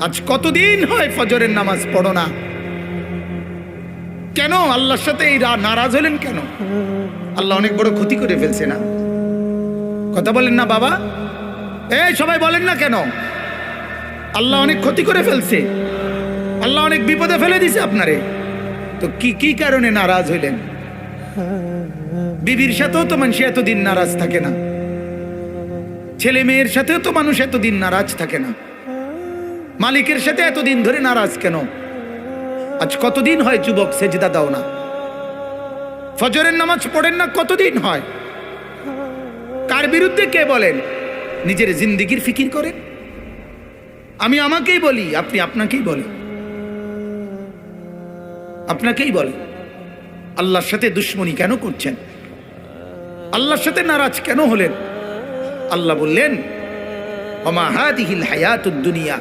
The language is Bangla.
আজ কতদিন হয় ফজরের নামাজ পড়ো না? কেন আল্লাহর সাথে এই নারাজ হলেন কেন? আল্লাহ অনেক বড় ক্ষতি করে ফেলছে না? কথা বলেন না বাবা, এই সবাই বলেন না কেন? আল্লাহ অনেক ক্ষতি করে ফেলছে, আল্লাহ অনেক বিপদে ফেলে দিছে আপনারে। তো কি কারণে নারাজ হইলেন? বিবির সাথেও তো মানুষ এতদিন নারাজ থাকে না, ছেলে মেয়ের সাথেও তো মানুষ এতদিন নারাজ থাকে না, মালিকের সাথে এতদিন ধরে নারাজ কেন? আজ কতদিন হয় যুবক সেজদা দাও না, ফজরের নামাজ পড়েন না? কতদিন হয়? কার বিরুদ্ধে কে বলেন? নিজের জিন্দেগির ফিকির করেন। আমি আমাকেই বলি, আপনি আপনাকেই বলেন, আপনাকেই বলেন আল্লাহর সাথে দুশ্মনী কেন করছেন? আল্লাহর সাথে নারাজ কেন হলেন? আল্লাহ বললেন ওমা হাদিহিল হায়াতুদ দুনিয়া